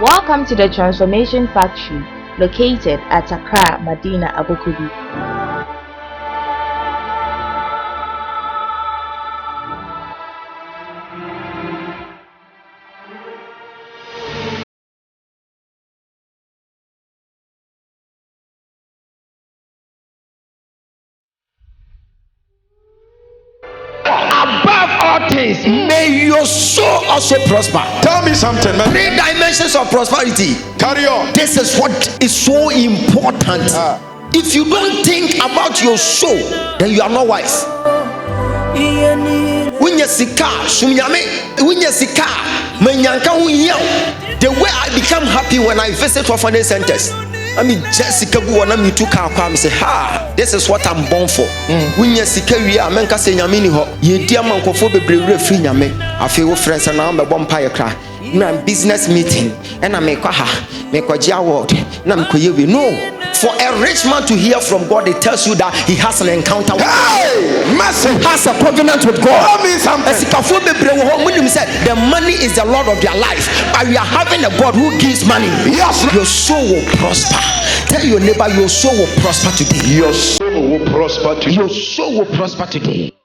Welcome to the Transformation Factory, located at Accra, Medina, Abukubi. Above all things, may your soul also prosper. Tell me something, man. 3 dimensions of prosperity. Carry on. This is what is so important. If you don't think about your soul, then you are not wise. The way I become happy when I visit orphanage centers. I mean, Jessica, me took car, say, ha, this is what I'm born for. When you see Kerry, I mean, say, Yamini, ye dear man, cofobe, free yame. I feel friends and I'm a bonfire cry. I'm business meeting, and I make a award. No. For a rich man to hear from God, it tells you that he has an encounter with God. Has a covenant with God. Tell me something. The money is the Lord of their life, but we are having a God who gives money. Yes. Your soul will prosper. Tell your neighbor, your soul will prosper today. Your soul will prosper today. Your soul will prosper today.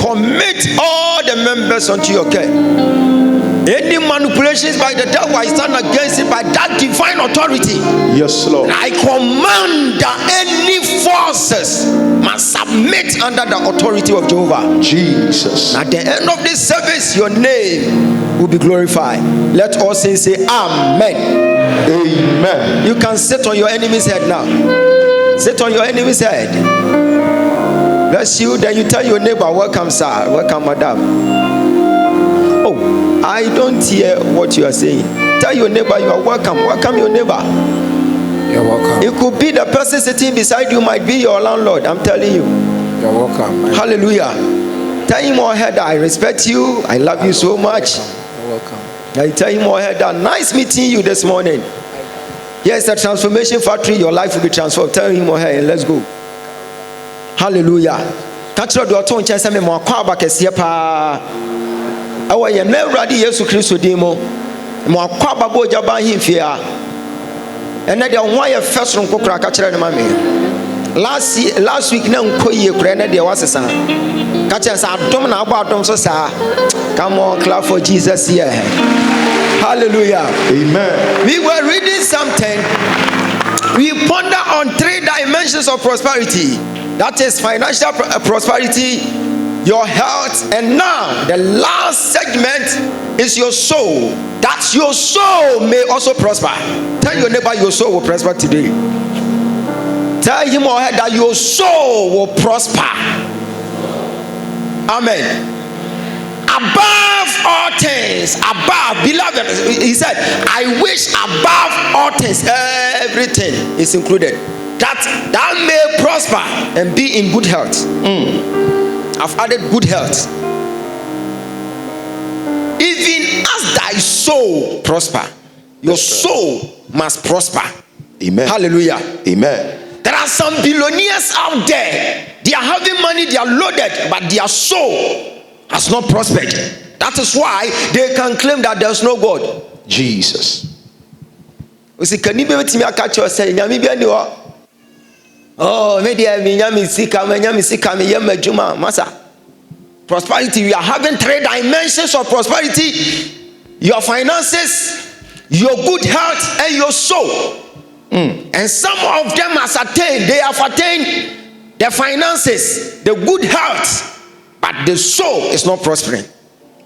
Commit all the members unto your care. Any manipulations by the devil, I stand against it by that divine authority. authority. Yes, Lord. I command that any forces must submit under the authority of Jehovah. Jesus. At the end of this service, your name will be glorified. Let all saints say amen. Amen. You can sit on your enemy's head now. Sit on your enemy's head. Bless you. Then you tell your neighbor, welcome, sir. Welcome, madam. Oh, I don't hear what you are saying. Tell your neighbor you are welcome. Welcome your neighbor. You're welcome. It could be the person sitting beside you might be your landlord. I'm telling you. You're welcome. Hallelujah. Tell him or her that I respect you. I love you so much. You're welcome. I tell him or her that nice meeting you this morning. Yes, the transformation factory, your life will be transformed. Tell him or her and let's go. Hallelujah. Catch the auto and chance me more back as pa. Our ye never Yesu Christo demo. More quababo jaba him fear. And then the one first from Kokra catch the mammy. Last week, no koye krena there was a son. Catch us our domina about them so sa. Come on, clap for Jesus here. Hallelujah. Amen. We were reading something. We ponder on 3 dimensions of prosperity. That is financial prosperity, your health, and now the last segment is your soul. That your soul may also prosper. Tell your neighbor your soul will prosper today. Tell him or her that your soul will prosper. Amen. Above all things, above, beloved, he said, I wish above all things, everything is included, that may prosper and be in good health. I've added good health. Even as thy soul prosper, your soul must prosper. Amen. Hallelujah. Amen. There are some billionaires out there. They are having money, they are loaded, but their soul has not prospered. That is why they can claim that there's no God. Jesus. Oh, prosperity. We are having 3 dimensions of prosperity: your finances, your good health, and your soul. And some of them they have attained the finances, the good health, but the soul is not prospering.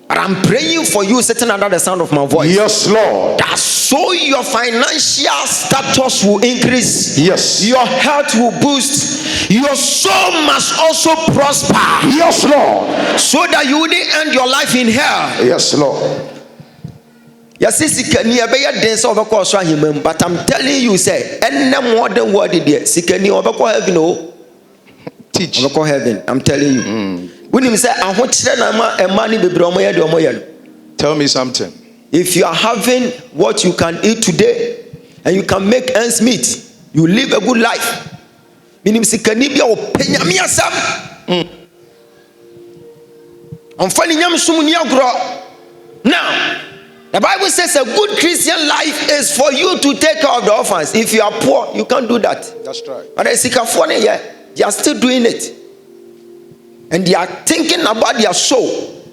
But I'm praying for you sitting under the sound of my voice. Yes, Lord. That so your financial status will increase. Yes. Your health will boost. Your soul must also prosper. Yes, Lord. So that you wouldn't end your life in hell. Yes, Lord. But I'm telling you, say, any more than what it is. Heaven, Teach. heaven. I'm telling you. When you say, Tell me something. if you are having what you can eat today and you can make ends meet, you live a good life. Now, the Bible says a good Christian life is for you to take care of the orphans. If you are poor, you can't do that. That's right. But they are still doing it. And they are thinking about their soul,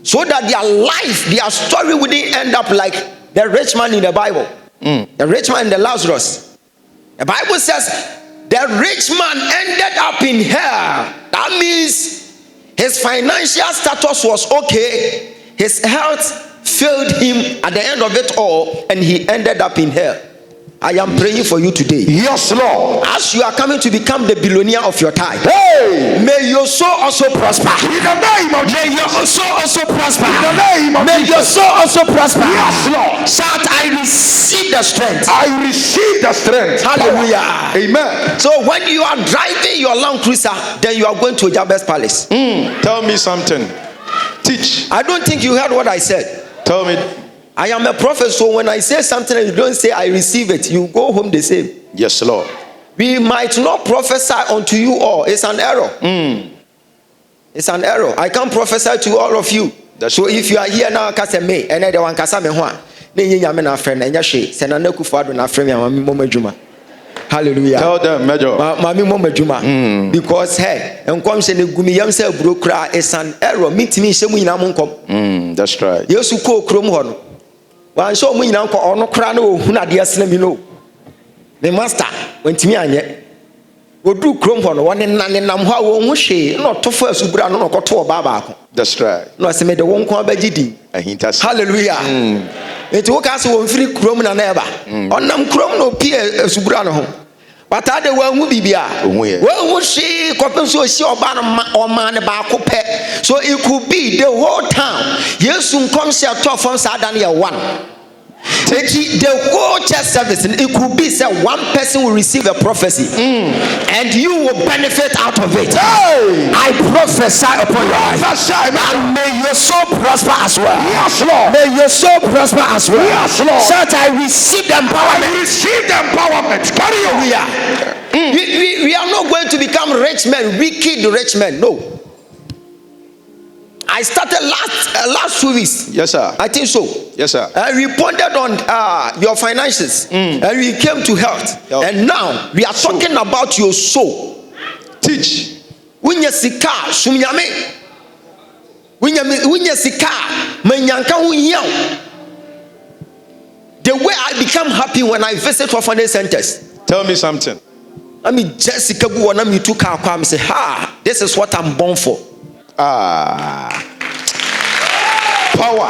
so that their life, their story wouldn't end up like the rich man in the Bible. The rich man and the Lazarus. The Bible says the rich man ended up in hell. That means his financial status was okay. His health failed him at the end of it all, and he ended up in hell. I am praying for you today. Yes, Lord. As you are coming to become the billionaire of your time, Hey! may your soul also prosper. In the name of May your soul also prosper. In the name of May your soul also prosper. Yes, Lord. Shout, I receive the strength. I receive the strength. Hallelujah. Amen. So when you are driving your Land Cruiser, then you are going to Jabez Palace. Tell me something. Teach. I don't think you heard what I said. Tell me. I am a prophet, so when I say something and you don't say I receive it, you go home the same. Yes, Lord. We might not prophesy unto you all. It's an error. It's an error. I can't prophesy to all of you. So if you are here now, kasa me, and then one kasa me hwa, ne nyame na friend na nyahwe, se na nakufu ado na friend ya mami momadwuma. Hallelujah. Tell them, Major. Mami momadwuma. Because hey, enkom se ne gumi yam se aburo kra, it's an error. Mitimi hye mu nyina mo nkom. That's right. Yesu ko krom ho no. Wan so mu nyina nko ono kra na ohunu ade asena mi no. me master wantimi anye odu krom ho no wone nanenam ho a wo hu hwe na otofo asubura no koto oba baako. That's right. No se me de won ko abagidi. Hallelujah. Enti wo ka se wo mfiri krom na na eba onam krom no pie asubura no ho but ade wa hu bibia wo hu hwe kope so osi oba no o ne baako pe. So it could be the whole town yesu nkom se atofo sa ada na one. The whole church service, it could be that one person will receive a prophecy and you will benefit out of it. Hey! I prophesy upon your life. And may your soul prosper as well. Yes, Lord. May your soul prosper as well. Yes, Lord. So that I receive the empowerment. I receive the empowerment. Carry on. We are not going to become rich men, wicked rich men. No. I started last 2 weeks. Yes, sir. I think so. Yes, sir. We pondered on your finances and we came to health. Yep. And now we are talking about your soul. Teach. Winya sika sumyame. Winya sika menyanka hunyaw. The way I become happy when I visit orphanage centers. Tell me something. I mean, Jessica go and me took car and say, this is what I'm born for. Power.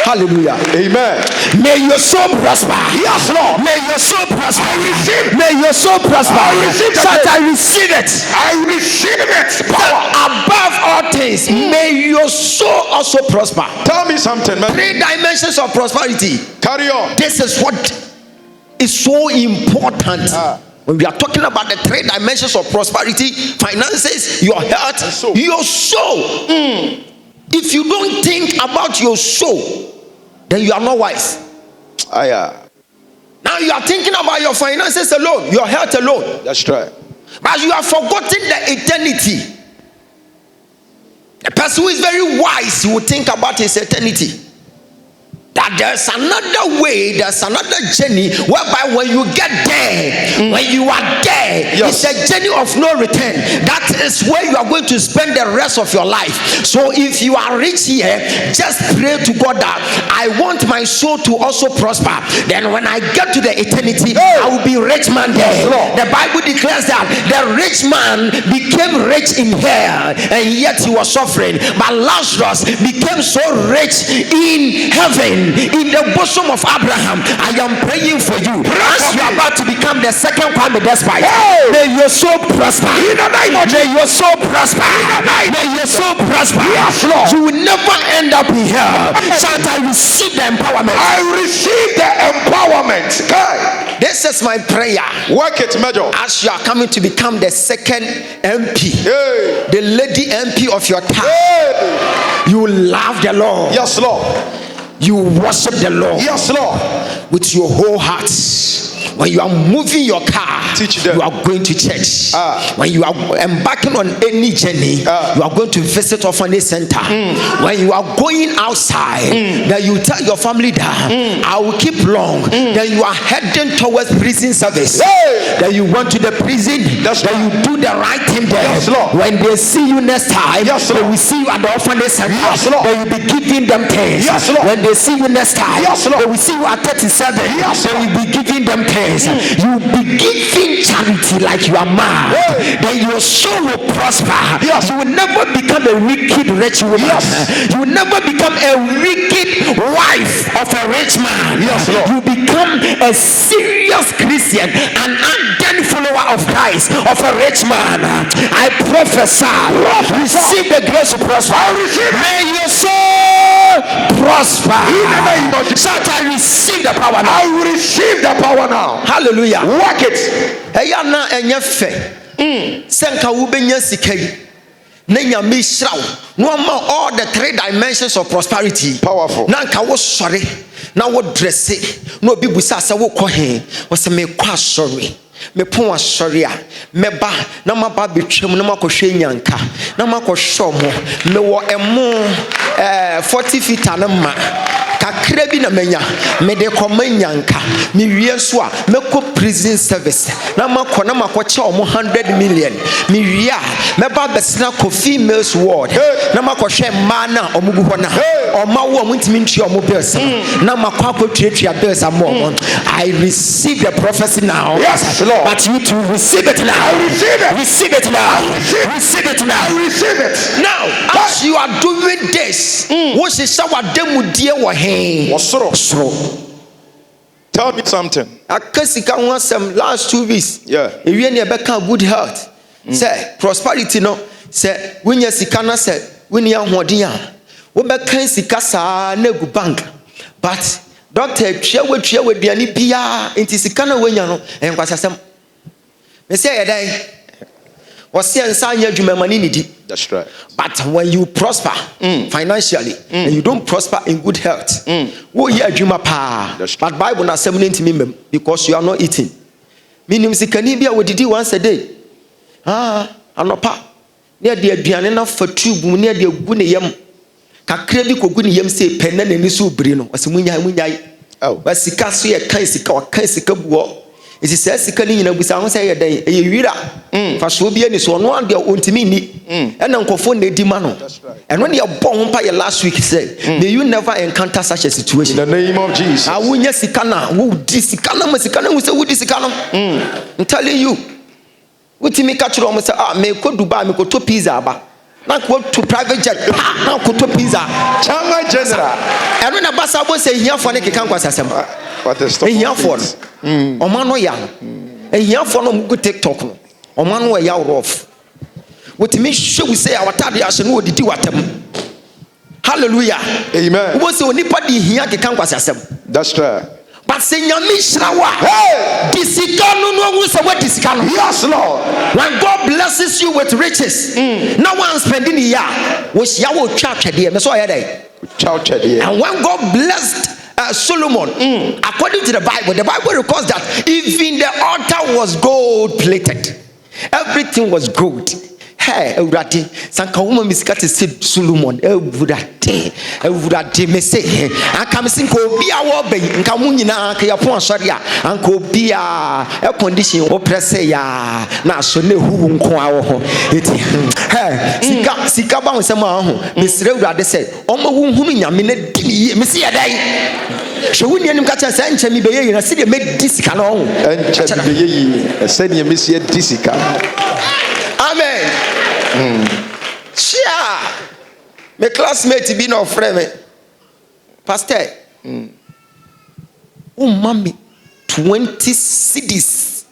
Hallelujah. Amen. May your soul prosper. Yes, Lord. May your soul prosper. I receive. May your soul prosper. I receive that I receive it. I receive it. Power. Above all things, may your soul also prosper. Tell me something, man. 3 dimensions of prosperity. Carry on. This is what is so important. When we are talking about the 3 dimensions of prosperity, finances, your health, your soul. If you don't think about your soul, then you are not wise. Now you are thinking about your finances alone, your health alone. That's right. But you have forgotten the eternity. A person who is very wise, he will think about his eternity. That there's another way, there's another journey whereby when you get there, when you are there, it's a journey of no return. That is where you are going to spend the rest of your life. So if you are rich here, just pray to God that I want my soul to also prosper. Then when I get to the eternity, I will be rich man there. The Bible declares that the rich man became rich in hell and yet he was suffering. But Lazarus became so rich in heaven, in the bosom of Abraham. I am praying for you. As you are about to become the second Kwame Despite, may your soul prosper. May your soul prosper. May your soul prosper. Yes, Lord. You will never end up in hell. Shout, I receive the empowerment. I receive the empowerment. This is my prayer. Work it, Major. As you are coming to become the second MP, the lady MP of your town, you love the Lord. Yes, Lord. You worship the Lord. Yes, Lord. With your whole heart. When you are moving your car, teach them. You are going to church. When you are embarking on any journey, you are going to visit orphanage center. When you are going outside, then you tell your family that I will keep long. Then you are heading towards prison service. Then you went to the prison. Then you do the right thing there. Yes, Lord. When they see you next time, they will see you at the orphanage center. Yes, Lord. They will be giving them things. Yes, Lord. When they see you next time, they will see you at 37. Yes, they will be giving them things. You will be giving charity like you are mad. Then your soul will prosper. You will never become a wicked rich woman. You will never become a wicked wife of a rich man. You become a serious Christian, an ardent follower of Christ, of a rich man. I prophesy, receive the grace to prosper. May your soul prosper. Shout, I receive the power now. I will receive the power now. Hallelujah. Work it. Eya na enye fe. Senka wo benya sika yi. Na nyame hyira wo. No ma all the 3 dimensions of prosperity. Powerful. Na nka wo sore, na wo dresse. Na obi busa se wo kɔ he. Wo se me kɔ asɔre. Me pon asɔre a meba na maba betwam na makɔhwɛ nyanka na makɔhwɛ mo me wo emo 40 feet na ma kakra bi na menya me de koma nyanka me wie so a meko prison service na makɔ na makɔkye ɔmo 100 million me wie a meba besna ko females ward na makɔhwɛ ma na ɔmo gu hɔ na ɔma wo ɔmo ntimi ntwe ɔmo bills na makɔ akɔtuatua bills amo I receive the prophecy now. Yes, Lord. But you to receive it now. Receive it. Receive it now. Receive it now. Receive it. Now, as you are doing this, what is our demu dear wa he? Osoro. Tell me something. Akasika won some last 2 weeks. Yeah. Ewie ne beka good health. Say prosperity no. Say when you sika na say when you ahoden a. Wo beka sika sa na gu bank. But doctor twa duani bia enti sika na wanya no enkwasasem. Me say yedai. Was nsa anya adwuma mani ni di. That's right. But when you prosper financially and you don't prosper in good health, wo ye adwuma pa. But Bible na asem ntimi mem because you are not eating. Minim sikani bia wodidi once a day. Anopa. Ne de aduane na fa tube mu ne de gu ne yam. Kakra bi kogu ne yam say penna na ni so biri no. Ose munyai. Oh. Ba sika so ye kan sika buo. Isi say sika ni nyina busa ho say ye dan e wira. Fa so bi ani so no ade ontimi ni. E na nkofo na di ma no. Eno ne ye bo ho pa ye last week say may you never encounter such a situation. In the name of Jesus. Awunya sika na wo di sika na masika na wo say wo di sika no. I'm telling you. Wotimi ka chiro mo say me ko Dubai me ko to pizza ba. Na ko to private jet. Na ko to pizza. Chama general. Eno na basa bo say hiafo ne keka nkwasasem. What is stop? Hiafo no. Oman no ya. Hiafo no go TikTok no. Oman no ya rough. Wotimi hwe we say awatade ahye no odidi watam. Hallelujah. Amen. Wo say onipa di hia keka nkwasasem. That's right. But say nyame hirawa. Hey! Disika no wo say what disika no. Yes, Lord. When God blesses you with riches, no one spending a year. Wo sia wo twa twede me so yedai. And when God blessed Solomon, according to the Bible records that even the altar was gold plated. Everything was gold. Hey, Eurati, Sanka woman miskati said Solomon, Eurati me say, I come sing ko bia wo be, nka munyina ka yapon asori a, anko bia a condition oppresse ya, na so ne hu nko awo ho. Eti, hey, sika ba nsem a ho, mesre Eurati say, omo hu hunu nyame na di me say dai. She wouldn't even catch a sense me be ye na see me disika no ho. Enche be ye, said ye miss ye disika. Amen. Chia. My classmate be no friend me. Pastor. Mommy 20 cedis.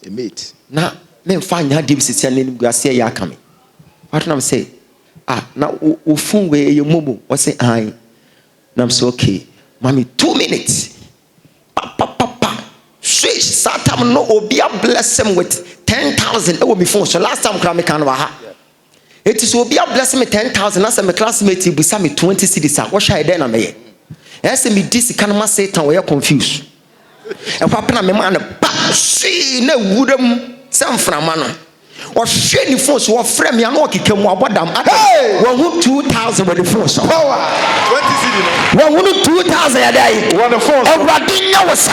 A mate. Na me find ya deep sit and go say ya come. What am say? Now o phone we your mobile. What say I? Na I'm so okay. Mommy 2 minutes. Pa. Swish Satam no obia bless him with 10,000. It will be phone. So last time I can ha. It is obia bless me 10,000. As my classmate be some 20 cedis. What shall I then am? Yes, me this can ma Satan we are confused. And what na me man ba see na wudam sam framano. Or share the phone so frame me no kike mu abodam. Hey, 2,000 with the phone so. Power. 20 cedis. 2,000 a day. What the phone. Everadinya was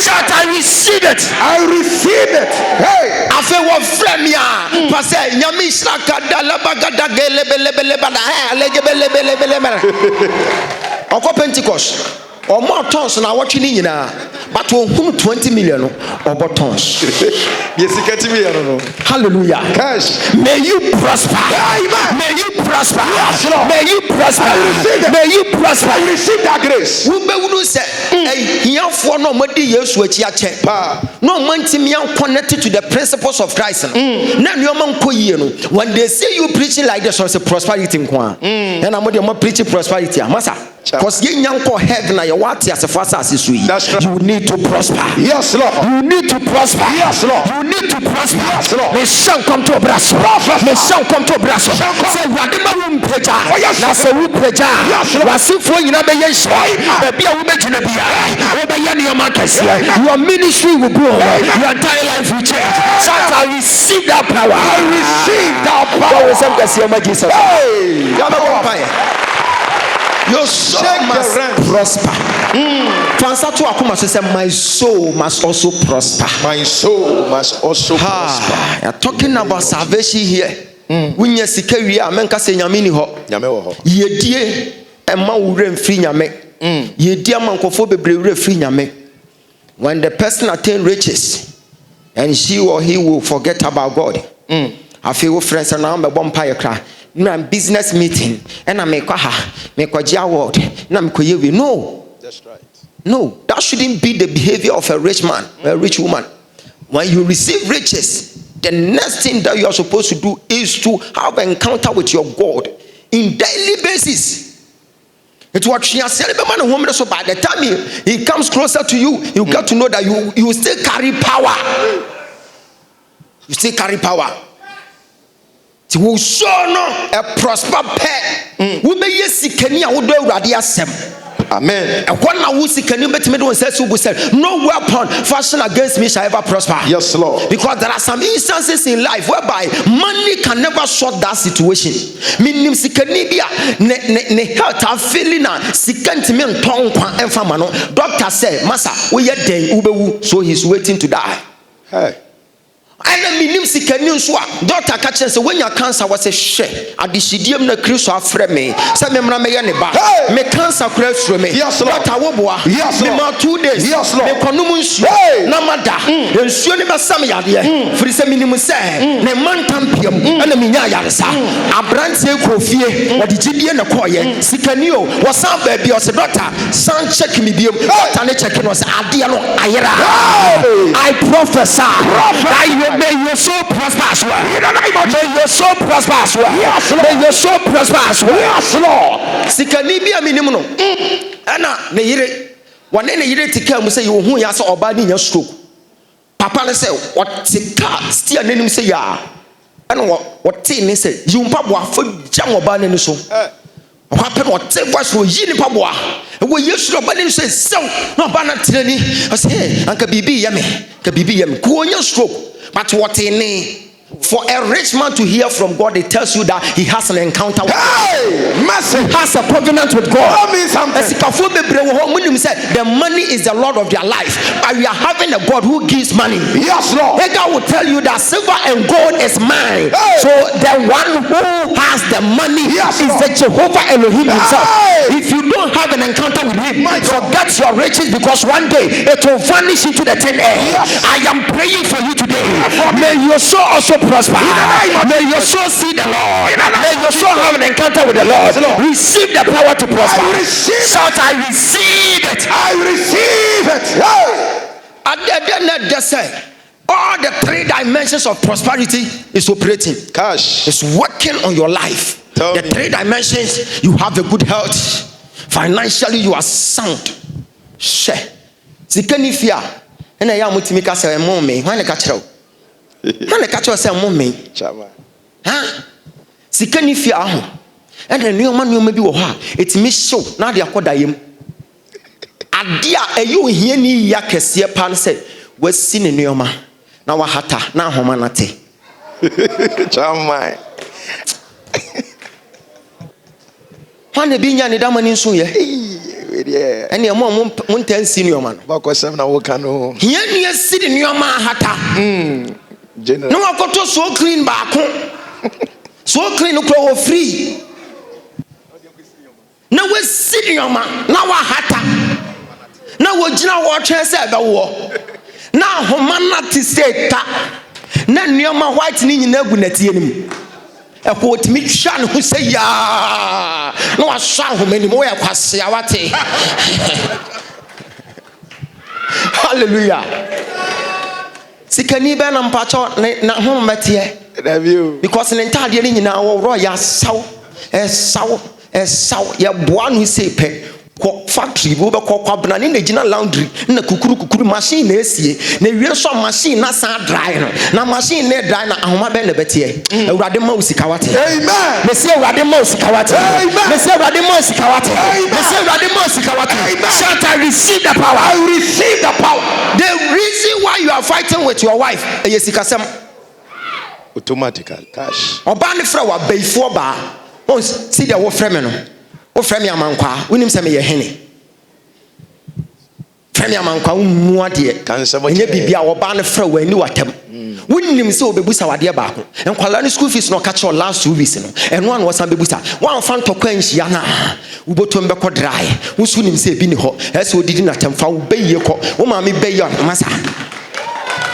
Shout, I receive it. I receive it. Hey. I feel what frame ya. Pastor, nyami shraka dalabagada gelebelebelebada. Oko Pentecost. Or more tons na watching in but 20 million or tons. Yes, you get me. Hallelujah. Cash. May you prosper. May you prosper. May you prosper. May you prosper. I receive that grace. We be say, hey, here for no money yesu echi ache. No man timi am connected to the principles of Christ. Na nyoma nko yie no. When they say you preaching like this, so say prosperity nko a. And I'm preaching prosperity. Masa. Because you nyanko heaven na your what as a first as That's right. you need to prosper. Yes, Lord. You need to prosper. Yes, Lord. You need to prosper. Yes, Lord. May son come to brasso. May son come to brasso. Say whatever we preja. Na say we preja. Wasifo nyina be yen so. Be a woman to be a. Be yen your markets. Your ministry will grow. Your entire life will change. So I receive that power. I receive that power. What was some Jesus? Hey, Your soul must prosper. Transfer to Akuma says, my soul must also prosper. my soul must also prosper. You're talking about salvation here. When you see career, men can say Yamini ho. Nyame wo ho. Ye dear, and man will run free Yame. Ye dear man conformable free Yame. When the person attain riches, and she or he will forget about God. I feel friends and I'm a vampire cry. Business meeting and I make a award. No, That's right. no, that shouldn't be the behavior of a rich man, a rich woman. When you receive riches, the next thing that you are supposed to do is to have an encounter with your God in daily basis. It's what you are saying. So by the time he comes closer to you, you get to know that you still carry power. You still carry power. Ti wo so no a prosper pet. Wo be yesikani a wo do awurade asem. Amen. And when I was sick, no weapon fashioned against me shall ever prosper. Yes, Lord. Because there are some instances in life whereby money can never sort that situation. Minim sikanibia ne health are feeling na sikantimi ntonkwa emfa ma no. Doctor said, "Masa, we yet den ubewu," so he's waiting to die. Hey. And minim sikani nso a doctor ka kire say when your cancer was a share adishidiem na kristo afre me say me mra me ye ne ba me cancer kura afre me Yes, Lord. doctor wo boa Yes, me Lord. ma 2 days Yes, Lord. me konum nsu na mada nsuo ne besam yade firi say minim say ne mantam piam na me nya yaresa abrantie kofie odi gidie na koye sikani o wo san ba bi o say doctor san check me biam doctor ne check no say ade no ayera I prophesy that may your soul prosper as well. May your soul prosper as well. Yes, Lord. May your soul prosper as well. Yes, Lord. Sikani bi aminimu no. Ana ne yire. Wane ne yire tika mu say you hu ya say oba ni nya stroke. Papa ne say what tika still nanim say ya. Ana what ne say you mpaboa fa jam oba ne so. What voice will yi nipa boa. We yesu oba ne say sew na oba na tirani. I say anka bibi yame. Ka bibi yame. Ku onya stroke. But what in me? For a rich man to hear from God, it tells you that he has an encounter with God. Has a covenant with God. Tell me something. The money is the Lord of their life, but we are having a God who gives money. Yes, Lord. God will tell you that silver and gold is mine. So the one who has the money is the Jehovah Elohim himself. If you don't have an encounter with him, forget your riches, because one day it will vanish into the thin air. I am praying for you today. May your soul also prosper. May your soul see the Lord. May your soul have an encounter with the Lord. Receive the power to prosper. Shout, I receive it. I receive it. And then say, all the 3 dimensions of prosperity is operating. Cash. It's working on your life. Tell the me. 3 dimensions, you have a good health. Financially, you are sound. Share. Sikani fear. And I am mutimika say mommy. When I catch you. Man, I catch yourself, mommy. Chama. Huh? Sikani fear. And the new man, you may be it's me show. Now they are called him. Adia, a you hear me yakesia pan said, was seen in your man. Now a hata, now homanate. Chama. When the binya ni daman in suye. Yeah. And your mom won't tell senior man. Bako sem na wo kanu. Here near sitting your man hata. General. No, I got to so clean back. So clean, no free. Now we're sitting your man. Now I hata. Now we're general watcher said the war. Now Homana to say ta. Now near my white knee in Negunetium. A quote me shan who say ya. No, I saw him anymore. Hallelujah. Sikani ben ampacho na home metie. Because in entire year now roya saw ya boan who say pe factory wo be ko kwabna ne gina laundry na kukuru machine na esie na wie so machine na san dry no na machine na dry na ahoma be na betie awurade ma usika wate Amen. me say awurade ma usika wate Amen. me say awurade ma usika wate me say awurade ma usika wate shout I receive the power. I receive the power. The reason why you are fighting with your wife eyesikasem Automatically cash. oba ne fra wa beifo ba on see the wo frame no wo frame amankwa wonim se me ye hene frame amankwa wo mu ade enye bibia oba ne fra wa ni watam wonim se obebusa wade ba ko enkwala ne school fees no ka cho last 2 weeks no eno an wosan bebusa wan fa ntokwa nhia na ubotom be ko dry wo sunim se bi ni ho ese odidi na tamfa wo beye ko wo ma me beye masa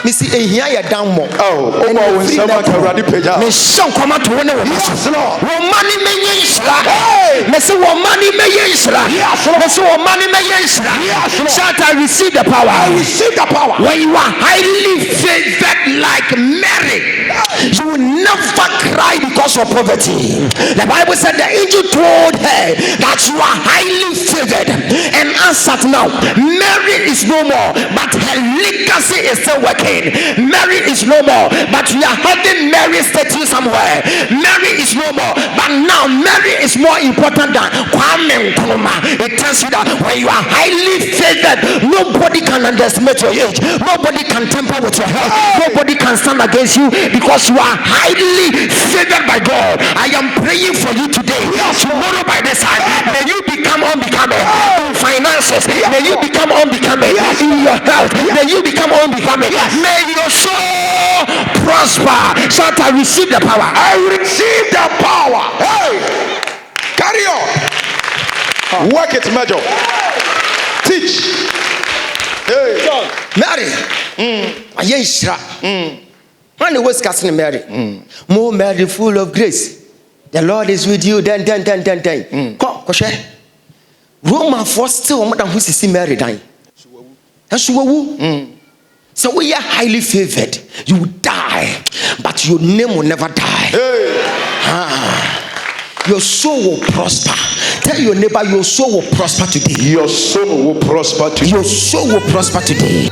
Missy ehia ya down mo oh when someone can ready page me shon koma to wona wo yes Lord wo mani me yensra hey me say wo mani me yensra yes Lord me say wo mani me yensra yes Lord shout I receive the power. I receive the power. When you are highly favored like Mary, you will never cry because of poverty. The Bible said the angel told her that you are highly favored and answered now. Mary is no more, but her legacy is still working. Mary is no more, but we are having Mary statue somewhere. Mary is no more, but now Mary is more important than Kwame Nkrumah. It tells you that when you are highly favored, nobody can underestimate your age. Nobody can tamper with your health. Nobody can stand against you because you are highly favored by God. I am praying for you today. Tomorrow by this time, may you become unbecoming in finances. May you become unbecoming in your health. May you become unbecoming. May your soul prosper. Shout I receive the power. I receive the power. Hey, carry on. Work it, Major. Teach. Hey, Mary. Ayeshra. When was casting Mary? More Mary, full of grace. The Lord is with you. Then. Koshe. Roman first still more than who see Mary dying. That's who. So we are highly favored. You will die, but your name will never die. Your soul will prosper. Tell your neighbor your soul will prosper today. your soul will prosper today. Your soul will prosper today.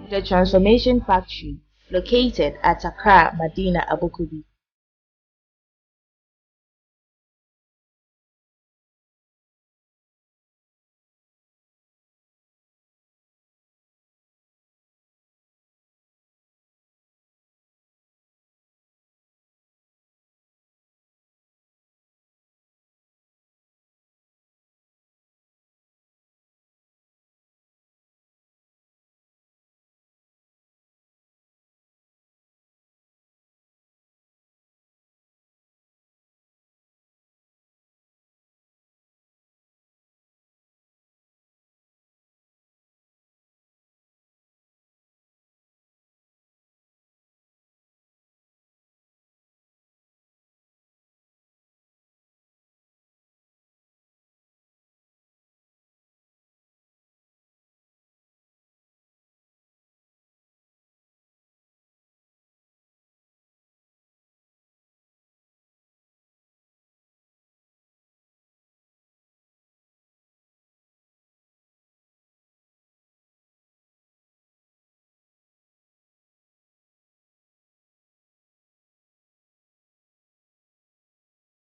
The Transformation Factory, located at Accra, Medina, Abu Dhabi.